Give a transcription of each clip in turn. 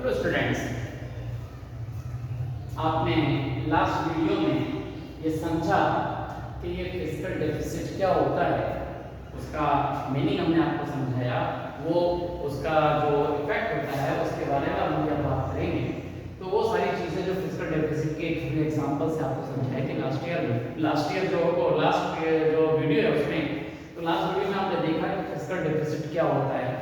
Hello students, आपने last video में ये समझा कि ये फिजिकल डेफिसिट क्या होता है, उसका मीनिंग हमने आपको समझाया, वो उसका जो इफेक्ट होता है उसके बारे में हम क्या बात करेंगे। तो वो सारी चीज़ें जो फिजिकल डेफिसिट के एग्जांपल से आपको समझाई थी लास्ट ईयर जो वीडियो है उसमें। तो लास्ट वीडियो में आपने देखा कि फिजिकल डेफिसिट क्या होता है।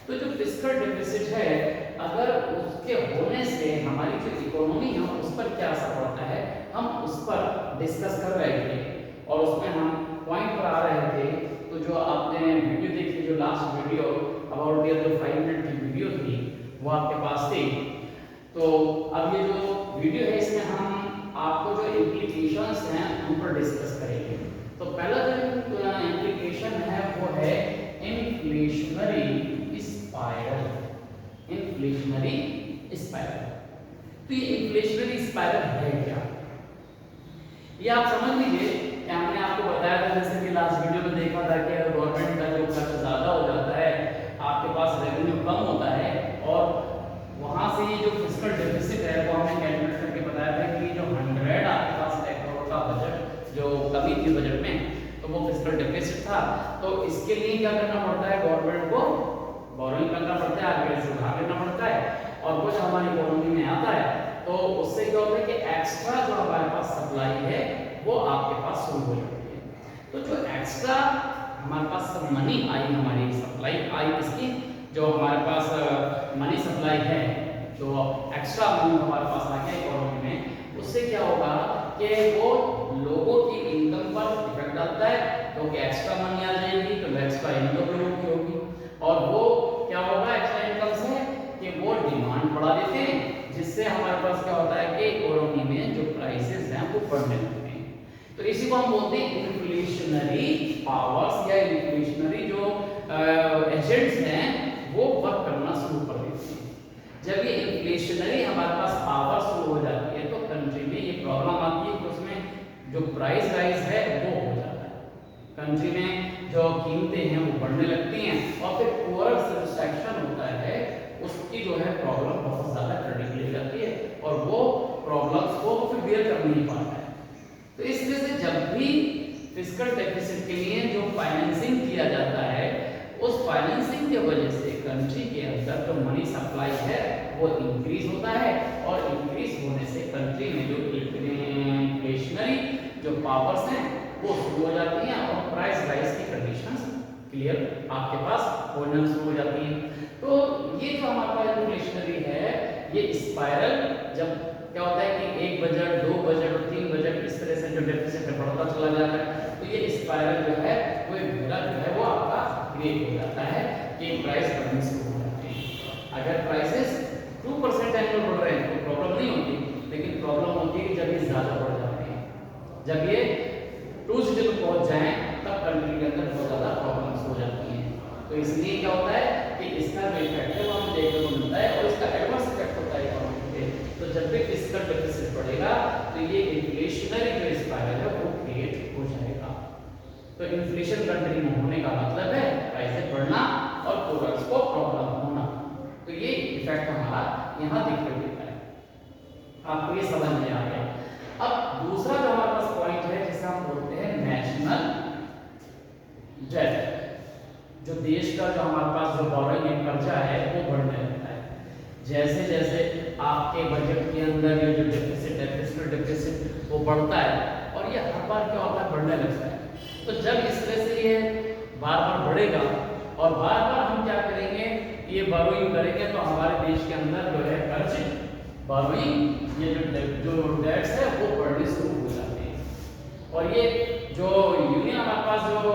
तो जो फिजिकल डेफिसिट है, अगर उसके होने से हमारी जो इकोनॉमी है उस पर क्या असर पड़ता है, हम उस पर डिस्कस कर रहे थे और उसमें हम पॉइंट पर आ रहे थे। तो जो आपने वीडियो देखी, जो लास्ट वीडियो अबाउट ईयर जो 5 मिनट की वीडियो थी वो आपके पास थी। तो अब ये जो वीडियो है इसमें हम आपको जो इम्प्लीकेशंस हैं उन पर डिस्कस करेंगे। तो पहला जो इम्प्लीकेशन है वो है इन्फ्लेशनरी स्पाइरल। इन्फ्लेशनरी स्पाइरल, तो ये इन्फ्लेशनरी स्पाइरल है क्या, ये आप समझ लीजिए कि हमने आपको बताया था, जैसे कि लास्ट वीडियो में देखा था कि अगर गवर्नमेंट का जो खर्च ज़्यादा हो जाता है, आपके पास रेवेन्यू कम होता है और वहाँ से ये जो फिजिकल डेफिसिट है वो हमने कैलकुलेट करके बताया था कि जो 100 आपके पास लाख करोड़ का बजट जो कमी थी बजट में, तो वो फिजिकल डेफिसिट था। तो इसके लिए क्या करना पड़ता है, गवर्नमेंट को बोरोइंग करना पड़ता है, आगे से उधार लेना पड़ता है और कुछ हमारी इकोनॉमी में आता है। तो उससे क्या होता है कि एक्स्ट्रा जो हमारे पास सप्लाई है वो आपके पास शुरू हो जाती है। तो जो एक्स्ट्रा हमारे पास मनी आई, हमारी सप्लाई आई किसकी, जो हमारे पास मनी सप्लाई है, जो एक्स्ट्रा मनी हमारे पास आ गया इकोनॉमी में, उससे क्या होगा कि वो लोगों की इनकम पर इफेक्ट डालता है, क्योंकि एक्स्ट्रा मनी आ जाएगी तो एक्स्ट्रा इनकम लोगों की होगी और वो क्या होगा एक्स्ट्रा इनकम से कि वो डिमांड बढ़ा देते हैं, जिससे हमारे पास क्या होता है कि इकोनॉमी में जो प्राइसेस हैं वो बढ़ने लगते हैं। तो इसी को हम बोलते हैं इन्फ्लेशनरी पावर्स या इन्फ्लेशनरी जो एजेंट्स हैं वो वर्क करना शुरू कर देते हैं। जब ये इन्फ्लेशनरी हमारे पास पावर शुरू हो जाती है तो कंट्री में ये प्रॉब्लम आती है कि उसमें जो प्राइस राइज है वो हो जाता है, कंट्री में जो कीमतें हैं वो बढ़ने लगती हैं और फिर ओवरऑल सैटिस्फैक्शन होता है उसकी जो है प्रॉब्लम बहुत ज़्यादा क्रिटिकल हो जाती है और वो प्रॉब्लम्स को फिर बेयर कर नहीं पाता है। तो इस वजह से जब भी फिजिकल डेफिसिट के लिए जो फाइनेंसिंग किया जाता है, उस फाइनेंसिंग की वजह से कंट्री के अंदर जो मनी सप्लाई है वो इंक्रीज होता है और इंक्रीज होने से कंट्री में जो इन्फ्लेशनरी जो पावर्स हैं वो शुरू हो जाती हैं और प्राइस राइज की कंडीशंस क्लियर आपके पास होना शुरू हो जाती हैं। तो ये जो हमारे पास इन्फ्लेशनरी है, ये स्पाइरल जब क्या होता है कि एक बजट, दो बजट और तीन बजट इस तरह से जो डेफिसिट है बढ़ता चला जाता है, तो ये स्पाइरल जो है वो एक घेरा जो है वो आपका क्रिएट हो जाता है कि प्राइस बढ़ने शुरू हो जाते हैं। अगर प्राइसेस 2% एनुअल बढ़ रहे हैं तो प्रॉब्लम नहीं होती, लेकिन प्रॉब्लम होती है जब ये ज़्यादा बढ़ जाते हैं, जब ये 2 से जब पहुंच जाएं तब कंट्री के अंदर बहुत ज़्यादा प्रॉब्लम्स हो जाती हैं। तो इसलिए क्या होता है कि इसका जो इफेक्ट है वो हमें देखने को मिलता है और इसका एडवर्स इफेक्ट होता है इकोनॉमी पे। तो जब भी फिजिकल डेफिसिट बढ़ेगा तो ये इन्फ्लेशनरी जो स्पाइरल है वो क्रिएट हो जाएगा। तो इन्फ्लेशन कंट्री में होने का मतलब है प्राइसेस बढ़ना और प्रोडक्ट्स को प्रॉब्लम होना। तो ये इफेक्ट हमारा यहाँ दिखाई देता है। आपको ये समझ में आ गया। अब दूसरा जो हमारे पास पॉइंट है जिसे हम बोलते हैं नेशनल डेट, जो देश का जो हमारे पास जो बोरोइंग कर्जा है वो बढ़ने लगता है। जैसे जैसे आपके बजट के अंदर ये जो डेफिसिट है, फिजिकल डेफिसिट वो बढ़ता है और ये हर बार क्या होता है बढ़ने लगता है। तो जब इस तरह से ये बार बार बढ़ेगा और बार बार हम क्या करेंगे, ये बोरोइंग करेंगे तो हमारे देश के अंदर जो है कर्ज, बोरोइंग, ये जो डेट्स है वो बढ़ने शुरू हो जाते हैं। और ये जो यूनियन हमारे पास जो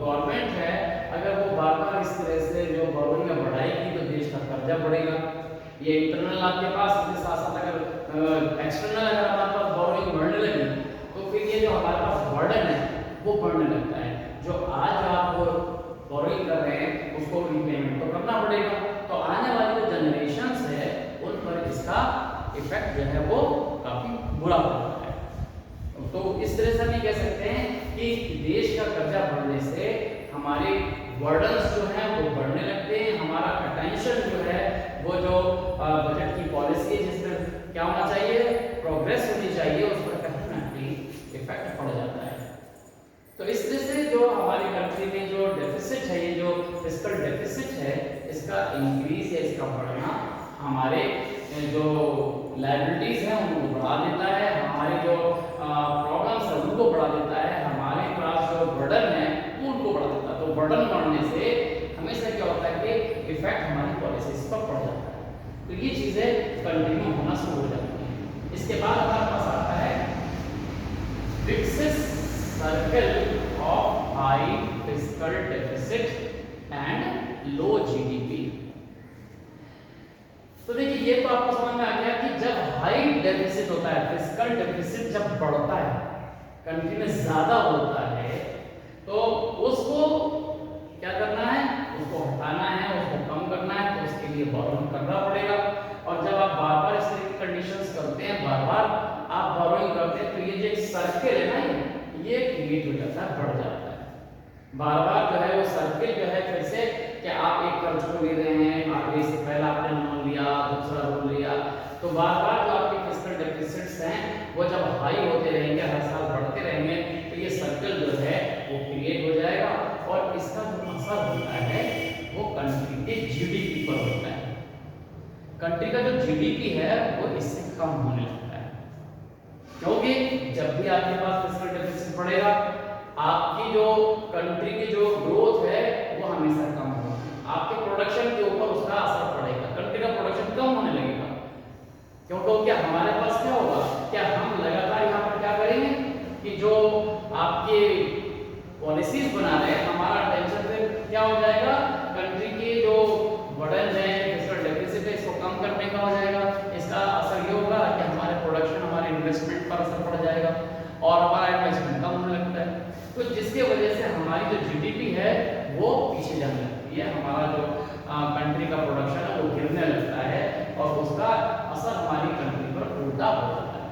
गवर्नमेंट है, अगर वो बार बार इस तरह से जो बोरोइंग बढ़ाएगी तो देश का कर्जा बढ़ेगा। ये इंटरनल आपके पास, इसके साथ साथ अगर एक्सटर्नल अगर हमारे पास बोरोइंग बढ़ने लगी तो फिर ये जो हमारे पास बर्डन है वो बढ़ने लगता है। जो आज आप बोरोइंग कर रहे हैं उसको रीपेमेंट तो करना पड़ेगा, तो आने वाली जो जनरेशंस है उन पर इसका इफेक्ट जो है वो काफी बुरा पड़ता है। तो इस तरह से हम ये कह सकते हैं कि देश का कर्जा बढ़ने से हमारे बर्डन्स जो हैं वो बढ़ने लगते हैं, हमारा अटेंशन जो है वो जो बजट की पॉलिसी है जिसमें क्या होना चाहिए, प्रोग्रेस होनी चाहिए, उस पर कहीं ना कहीं इफेक्ट पड़ जाता है। तो इस तरह से जो हमारी कंट्री में जो डेफिसिट है, ये जो फिस्कल डेफिसिट है, इसका इंक्रीज या इसका बढ़ना हमारे जो लायबिलिटीज हैं उनको बढ़ा देता है, हमारे जो प्रॉब्लम्स हैं उनको बढ़ा देता है, हमारे पास जो बर्डन है वो उनको बढ़ा देता है। तो बर्डन बढ़ने से हमेशा क्या होता है कि इफेक्ट हमारी पॉलिसीज पर पड़ जाता है। तो ये चीजें कंटिन्यू होना शुरू हो जाती हैं। इसके बाद हमारे पास आता है vicious circle of high fiscal deficit and low GDP. तो देखिए ये तो आपको समझ में आ गया कि जब हाई डेफिसिट होता है, फिस्कल डेफिसिट जब बढ़ता है, कंट्री में ज्यादा होता है, तो उसको क्या करना है, उसको हटाना है, उसको कम करना है, तो उसके लिए बोरोइंग करना पड़ेगा। और जब आप बार बार इस तरह की कंडीशंस करते हैं, बार बार आप बोरोइंग करते हैं, तो ये जो एक सर्किल है ना, ये क्रिएट हो जाता है, बढ़ जाता है। बार बार जो है वो सर्किल जो है फिर से कि आप एक कर्ज को ले रहे हैं, आगे से पहला आपने लोन लिया, दूसरा लोन लिया, तो बार बार जो आपके फिस्कल डेफिसिट्स हैं वो जब हाई होते रहेंगे, हर साल बढ़ते रहेंगे, तो ये सर्कल जो है वो क्रिएट हो जाएगा और इसका जो असर होता है वो कंट्री के जीडीपी पर होता है। कंट्री का जो जीडीपी है वो इससे कम होने लगता है, क्योंकि जब भी आपके पास फिस्कल डेफिसिट बढ़ेगा, आपकी जो कंट्री की जो ग्रोथ है वो हमेशा कम होगी, आपके प्रोडक्शन के ऊपर उसका असर पड़ेगा, कंट्री का प्रोडक्शन कम होने लगेगा। क्योंकि क्या हमारे पास क्या होगा, क्या हम लगातार यहाँ पर क्या करेंगे कि जो आपके पॉलिसीज बना रहे हैं, हमारा अटेंशन फिर क्या हो जाएगा, कंट्री की जो बर्डन है, फिस्कल डेफिसिट है, इसको कम करने का हो जाएगा। इसका असर ये होगा कि हमारे प्रोडक्शन, हमारे इन्वेस्टमेंट पर असर पड़ जाएगा और हमारा इन्वेस्टमेंट कम होने लगता है, तो जिसके वजह से हमारी जो जीडीपी है वो पीछे जाने लगती है, हमारा जो कंट्री का प्रोडक्शन है वो गिरने लगता है और उसका असर हमारी कंट्री पर उल्टा हो जाता है,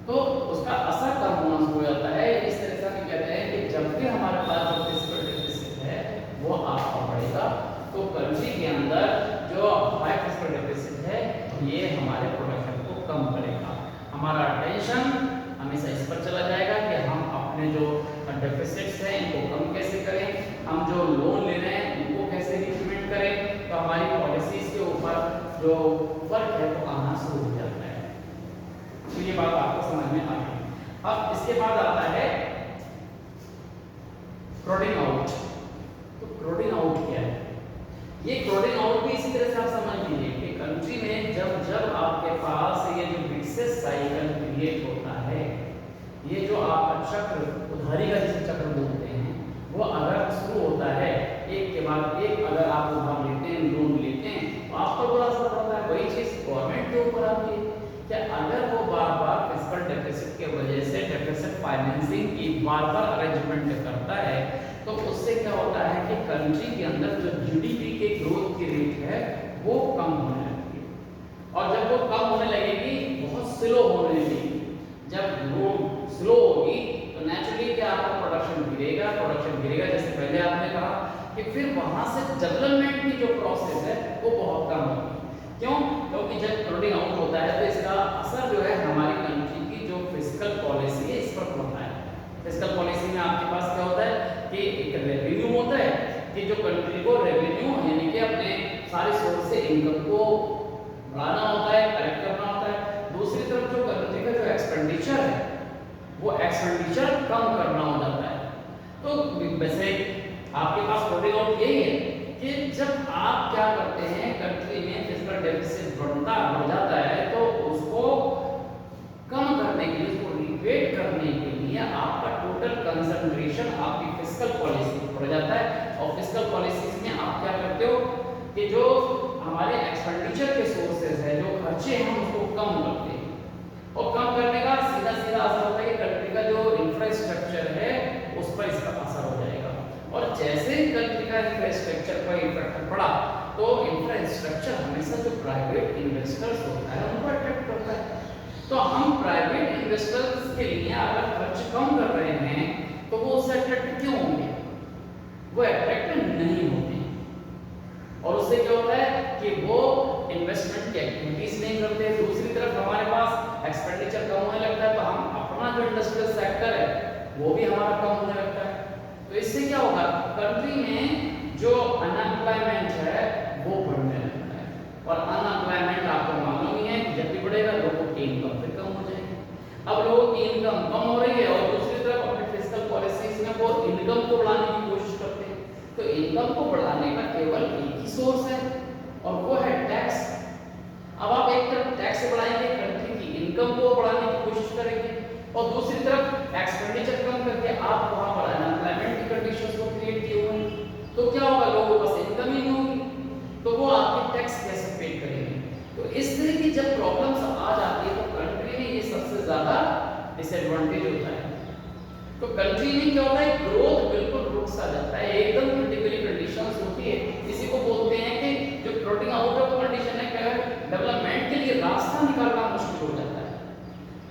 तो उसका असर कम होना शुरू हो जाता है। इस तरह से हम कहते हैं कि जब भी हमारे पास जो फिस्कल डेफिसिट है वो आपका बढ़ेगा, तो कंट्री के अंदर जो हाई फिस्कल डेफिसिट है ये हमारे प्रोडक्शन को कम करेगा, हमारा अटेंशन हमेशा इस पर चला जाएगा कि हम अपने जो डेफिसिट्स हैं इनको कम कैसे करें, हम जो लोन ले रहे हैं उनको कैसे रिपेमेंट करें, तो हमारी पॉलिसीज के ऊपर जो फर्क है वो आना शुरू हो जाता है। तो ये बात आपको समझ में आ गई। अब इसके बाद आता है क्रोडिंग आउट। तो क्रोडिंग आउट क्या है, ये क्रोडिंग आउट भी इसी तरह से आप समझ लीजिए कि कंट्री में जब जब आपके पास ये जो विक्सिस साइकिल क्रिएट होता है, ये जो आप चक्र, उधारी का जिसे चक्र बोलते हैं, वो अगर शुरू होता है एक के बाद एक, अगर आप उधार लेते हैं, लोन लेते हैं, तो आप पर बड़ा असर पड़ता है। वही चीज गवर्नमेंट के ऊपर आती है कि अगर वो बार बार फिस्कल डेफिसिट के वजह से डेफिसिट फाइनेंसिंग की बार बार अरेंजमेंट करता है, तो उससे क्या होता है कि कंट्री के अंदर जो जीडीपी के ग्रोथ की रेट है वो कम होने लगती है, और जब वो कम होने लगेगी, बहुत स्लो होने लगेगी, जब ग्रोथ स्लो होगी तो नेचुरली क्या आपका प्रोडक्शन गिरेगा, प्रोडक्शन गिरेगा, जैसे पहले आपने कहा कि फिर वहां से डेवलपमेंट की जो प्रोसेस है वो बहुत कम होगी। क्यों? क्योंकि जब क्रोडिंग आउट होता है तो इसका असर जो है हमारी कंट्री की जो फिस्कल पॉलिसी है इस पर पड़ता है। फिस्कल पॉलिसी में आपके पास क्या होता है कि एक रेवेन्यू होता है कि जो कंट्री को रेवेन्यू यानी कि अपने सारे सोर्स से इनकम को बढ़ाना होता है, कलेक्ट करना होता है। दूसरी तरफ जो कंट्री का जो एक्सपेंडिचर है वो एक्सपेंडिचर कम करना हो जाता है। तो वैसे आपके पास क्रोडिंग आउट यही है कि जब आप क्या करते हैं, कंट्री में फिस्कल डेफिसिट बढ़ जाता है तो उसको कम करने के लिए, उसको रिपेट करने के लिए आपका टोटल कंसंट्रेशन आपकी फिस्कल पॉलिसी पर जाता है, और फिस्कल पॉलिसीज में आप क्या करते हो कि जो हमारे एक्सपेंडिचर के सोर्सेज है, जो खर्चे हैं, उसको कम करते हैं, और कम करने का सीधा सीधा असर होता है कि कंट्री का जो इंफ्रास्ट्रक्चर है उस पर इसका असर हो जाएगा, और जैसे ही कंट्री का इंफ्रास्ट्रक्चर पर इफेक्ट पड़ा तो इंफ्रास्ट्रक्चर हमेशा जो प्राइवेट इन्वेस्टर्स होता है उनको अट्रैक्ट करता है। तो हम प्राइवेट इन्वेस्टर्स के लिए अगर खर्च कम कर रहे हैं तो वो उससे अट्रैक्ट क्यों होंगे? वो अट्रैक्ट नहीं उससे क्या होता है कि वो इन्वेस्टमेंट की एक्टिविटीज नहीं करते। दूसरी तरफ हमारे पास एक्सपेंडिचर कम होने लगता है, तो हम अपना जो इंडस्ट्रियल सेक्टर है वो भी हमारा कम होने लगता है। तो इससे क्या होगा, कंट्री में जो अनएम्प्लॉयमेंट है वो बढ़ने लगता है। और अनएम्प्लॉयमेंट आपको मालूम ही है कि जब भी बढ़ेगा लोगों की इनकम फिर कम हो जाएगी। अब लोगों की इनकम कम हो रही है और दूसरी तरफ अपने फिस्कल पॉलिसीज में वो इनकम को बढ़ाने की कोशिश करते हैं। तो इनकम को बढ़ाने का केवल एक ही सोर्स है और वो है टैक्स। अब आप एक तरफ टैक्स बढ़ाएंगे, कंट्री की इनकम को बढ़ाने की कोशिश करेंगे और दूसरी तरफ एक्सपेंडिचर कम करके आप वहां पर अनएम्प्लॉयमेंट की कंडीशंस को क्रिएट किए हुए हैं। तो क्या होगा, लोगों के पास इनकम ही नहीं होगी, तो वो आपके टैक्स कैसे पे करेंगे। तो इस तरह की जब प्रॉब्लम्स आ जाती है तो कंट्री में ये सबसे ज्यादा डिसएडवांटेज होता है। तो कंट्री में क्या होता है, ग्रोथ बिल्कुल रुक सा जाता है, एकदम क्रिटिकली कंडीशंस होती है। इसी को बोलते हैं कि जो फ्लोटिंग आउट ऑफ कंडीशन है, क्या डेवलपमेंट के लिए रास्ता निकालना मुश्किल हो जाता है।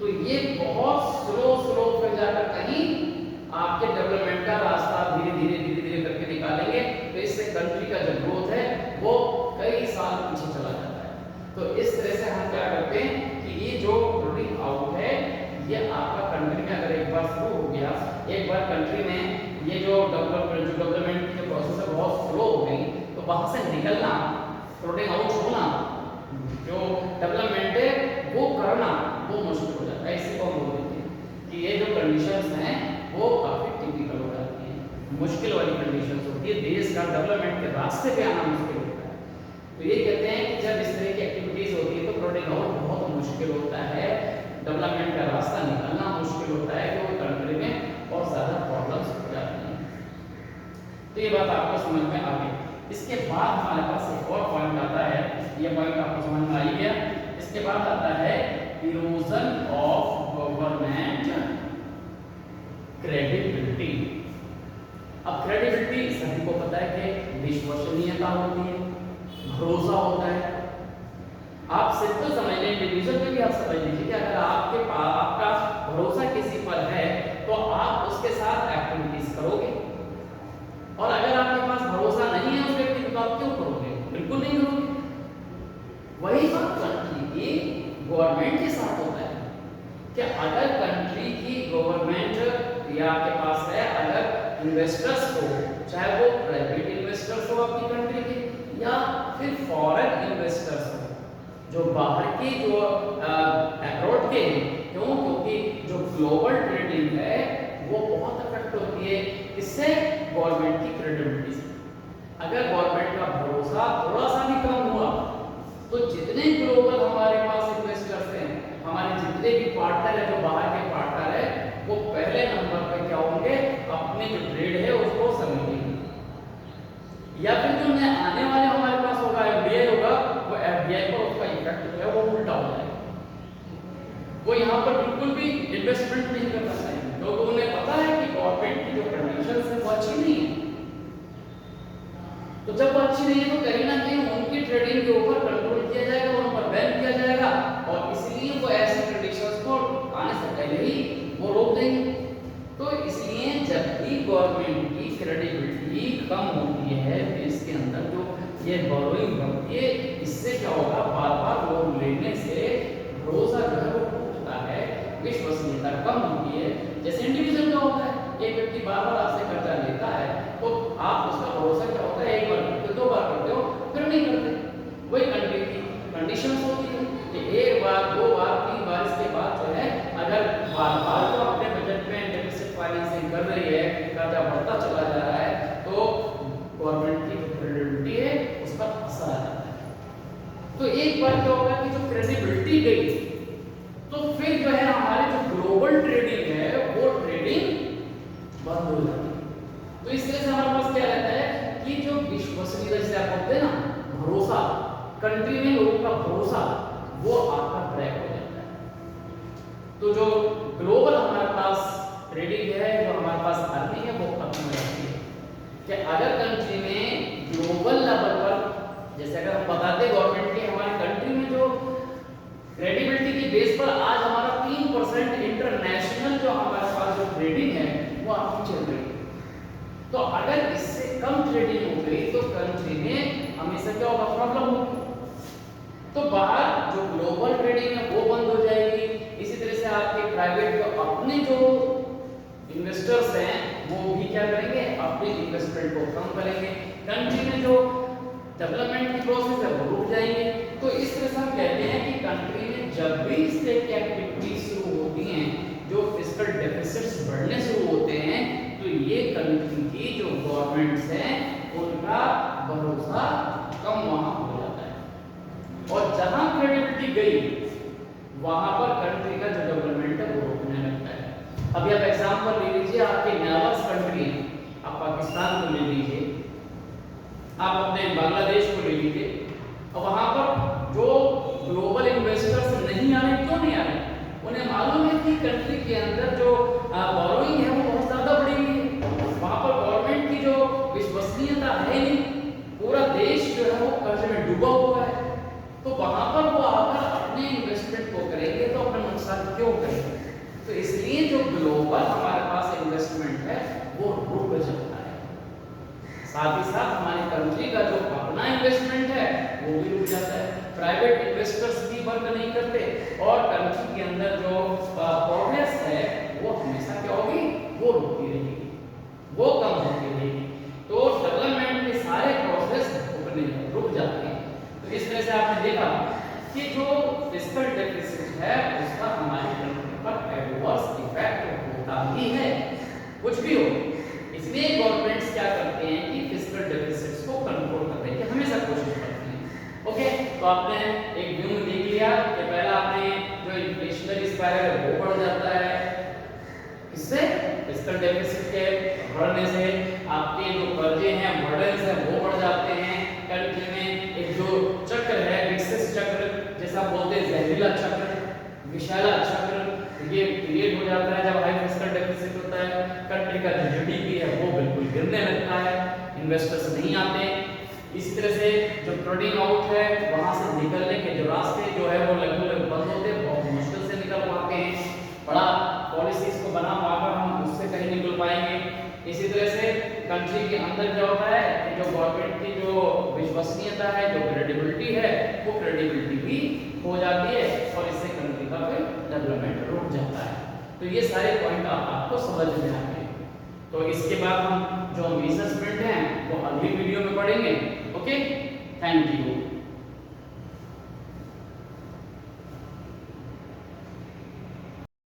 तो ये बहुत स्लो फिर जाकर कहीं आपके डेवलपमेंट का रास्ता धीरे धीरे करके निकालेंगे। तो इससे कंट्री का जो ग्रोथ है वो कई साल पीछे चला जाता है। तो इस तरह से हम क्या करते हैं कि ये जो फ्लोटिंग आउट है ये आपका कंट्री में अगर एक बार शुरू हो गया, एक बार कंट्री में ये जो डेवलपमेंट की जो प्रोसेस है बहुत स्लो हो गई, तो वहां से निकलना, फ्लोटिंग आउट होना, जो डेवलपमेंट है वो करना वो मुश्किल हो जाता है। इसी को हम बोलते हैं कि ये जो कंडीशंस हैं वो काफी टिपिकल हो जाती हैं, मुश्किल वाली कंडीशंस होती है, देश का डेवलपमेंट के रास्ते पे आना मुश्किल होता है। तो ये कहते हैं कि जब इस तरह की एक्टिविटीज होती है तो फ्लोटिंग आउट बहुत मुश्किल होता है, डेवलपमेंट का रास्ता निकालना मुश्किल होता है, तो कंट्री में और ज्यादा प्रॉब्लम्स हो जाती हैं। तो ये बात आपको समझ में आ गई। इसके बाद हमारे पास एक और पॉइंट आता है, ये पॉइंट आपको समझ में आ ही गया। इसके बाद आता है इरोजन ऑफ गवर्नमेंट क्रेडिबिलिटी। अब क्रेडिबिलिटी सभी को पता है कि विश्वसनीयता होती है, भरोसा होता है। आप सिंपल समझ लें, इंडिविजुअल में भी आप समझ लीजिए कि अगर आपके पास आपका भरोसा किसी पर है तो आप उसके साथ एक्टिविटीज करोगे, और अगर आपके पास भरोसा नहीं है उस व्यक्ति को तो आप क्यों करोगे, बिल्कुल नहीं करोगे। वही बात कंट्री की गवर्नमेंट के साथ होता है कि अगर कंट्री की गवर्नमेंट या आपके पास है, अगर इन्वेस्टर्स को, चाहे वो प्राइवेट इन्वेस्टर्स हो आपकी कंट्री के या फिर फॉरेन इन्वेस्टर्स हो, जो बाहर के जो अब्रॉड के हैं, क्यों, क्योंकि जो ग्लोबल ट्रेडिंग है वो बहुत अफेक्ट होती है इससे, गवर्नमेंट की क्रेडिबिलिटी से। अगर गवर्नमेंट का भरोसा थोड़ा सा भी कम हुआ तो जितने ग्लोबल हमारे पास इन्वेस्टर्स हैं, हमारे जितने भी पार्टनर है, जो बाहर के पार्टनर है, वो पहले नंबर पे क्या होंगे, अपनी जो ट्रेड है उसको समझेंगे, या फिर जो आने वाले हमारे पास होगा एफडीआई होगा, वो एफडीआई पर उसका इफेक्ट जो है वो उल्टा हो जाएगा। वो यहाँ पर बिल्कुल भी इन्वेस्टमेंट नहीं करना चाहिए, क्योंकि उन्हें पता है कि गवर्नमेंट की जो कंडीशंस है वो अच्छी नहीं है। तो जब वो अच्छी नहीं है तो कहीं ना कहीं उनकी ट्रेडिंग के ऊपर कंट्रोल किया जाएगा, उन पर बैन किया जाएगा, और इसलिए वो ऐसी कंडीशंस को आने से पहले ही वो रोक देंगे। तो इसलिए जब भी गवर्नमेंट की क्रेडिबिलिटी कम होती है देश के अंदर, जो ये बोरोइंग बढ़ती है, इससे क्या होगा, बार बार लोन लेने से भरोसा जो है वो टूटता है, विश्वसनीयता कम होती है। जैसे इंडिविजुअल का होता है, एक व्यक्ति बार बार आपसे कर्जा लेता है तो आप उसका भरोसा क्या होता है, एक बार करते हो, दो बार करते हो, फिर नहीं करते। वही कंट्री की कंडीशंस होती है कि एक बार, दो बार, तीन बार, इसके बाद जो है अगर बार बार तो अपने बजट में डेफिसिट फाइनेंसिंग कर रही है, कर्जा बढ़ता चला जा रहा है, तो गवर्नमेंट की जो क्रेडिबिलिटी है उस पर असर आ जाता है। तो एक बार क्या होगा कि जो क्रेडिबिलिटी गई तो फिर जो है हमारे जो ग्लोबल ट्रेडिंग है वो ट्रेडिंग बंद हो जाती है। तो इस तरह से हमारे पास क्या रहता है कि जो विश्वसनीयता, जिसे आप बोलते हैं ना, भरोसा, कंट्री में लोगों का भरोसा, वो आपका ब्रेक हो जाता है। तो जो ग्लोबल हमारे पास ट्रेडिंग है, जो हमारे पास अर्निंग है, वो खत्म हो जाती है। कि अगर कंट्री में ग्लोबल लेवल पर, जैसे अगर हम बताते गवर्नमेंट की हमारी कंट्री में जो क्रेडिबिलिटी की बेस पर आज हमारा 3% इंटरनेशनल जो हमारे पास जो ट्रेडिंग है वो आपकी चल रही है, तो अगर इससे कम ट्रेडिंग हो गई तो कंट्री में हमेशा क्या होगा, प्रॉब्लम होगी। तो बाहर जो ग्लोबल ट्रेडिंग है वो बंद हो जाएगी। इसी तरह से आपके प्राइवेट जो अपने जो इन्वेस्टर्स हैं वो भी क्या करेंगे, अपने इन्वेस्टमेंट को कम करेंगे। कंट्री में जो डेवलपमेंट की प्रोसेस है वो रुक जाएंगे। तो इस तरह से हम कहते हैं कि कंट्री में जब भी इस तरह की एक्टिविटीज शुरू होती हैं, जो फिस्कल डेफिसिट्स बढ़ने शुरू होते हैं, तो ये कंट्री की जो गवर्नमेंट्स हैं उनका भरोसा कम वहां हो जाता है, और जहां क्रेडिबिलिटी गई वहां पर कंट्री का जो डेवलपमेंट है वो रुकने लगता है। अभी आप एग्जांपल ले लीजिए, आपके नेबर्स कंट्री है, आप पाकिस्तान को ले लीजिए, आप अपने बांग्लादेश को ले लीजिए, और वहां पर जो ग्लोबल इन्वेस्टर्स नहीं आ रहे, क्यों नहीं आ रहे? उन्हें मालूम है कि कंट्री के अंदर जो बोरोइंग है वो बहुत ज्यादा बढ़ी हुई है, वहां पर गवर्नमेंट की जो विश्वसनीयता है नहीं, पूरा देश जो है वो कर्ज में डूबा हुआ है। तो वहां पर वो आकर अपने इन्वेस्टमेंट को करेंगे तो अपना नुकसान क्यों करेंगे? तो इसलिए जो ग्लोबल हमारे पास इन्वेस्टमेंट है वो रुक जाता है। साथ ही साथ हमारी कंट्री का जो अपना इन्वेस्टमेंट है वो भी रुक जाता है, प्राइवेट इन्वेस्टर्स भी वर्क नहीं करते, और कंट्री के अंदर जो प्रोग्रेस है वो हमेशा क्या होगी, वो रुकती रहेगी, वो कम होती रहेगी। तो डेवलपमेंट के सारे प्रोसेस रुक जाते हैं। तो इस तरह से आपने देखा कि जो फिस्कल डेफिसिट है उसका हमारी कंट्री पर एडवर्स इफेक्ट होता ही है, कुछ भी हो। इसलिए गवर्नमेंट्स क्या करते हैं कि फिस्कल डेफिसिट्स को कंट्रोल करने की हमेशा कोशिश करते हैं। ओके, तो आपने एक व्यू में देख लिया कि पहला आपने जो इन्फ्लेशनरी स्पाइरल है वो बढ़ जाता है, इससे फिस्कल डेफिसिट के बढ़ने से आपके जो कर्जे हैं, बर्डन्स हैं वो बढ़ जाते हैं। कंट्री में एक जो चक्र है, विक्सिस चक्र जैसा बोलते हैं, जहरीला चक्र, विषैला चक्र, ये क्रिएट हो जाता है जब हाई फिस्कल डेफिसिट होता है। कंट्री का जो जीडीपी है वो बिल्कुल गिरने लगता है, इन्वेस्टर्स नहीं आते। इस तरह से जो ट्रेडिंग आउट है वहां से निकलने के जो रास्ते जो है वो लगभग बंद होते हैं, बहुत मुश्किल से निकल पाते हैं। बड़ा पॉलिसीज को बना पाकर हम उससे कहीं निकल पाएंगे। इसी तरह से कंट्री के अंदर क्या होता है कि जो गवर्नमेंट की जो विश्वसनीयता है, जो क्रेडिबिलिटी है, वो क्रेडिबिलिटी भी हो जाती है, और इससे कंट्री का फिर डेवलपमेंट रुक जाता है। तो ये सारे पॉइंट आपको समझ में आ गए। तो इसके बाद हम जो मेजरमेंट हैं वो अगली वीडियो में पढ़ेंगे। Okay, thank you.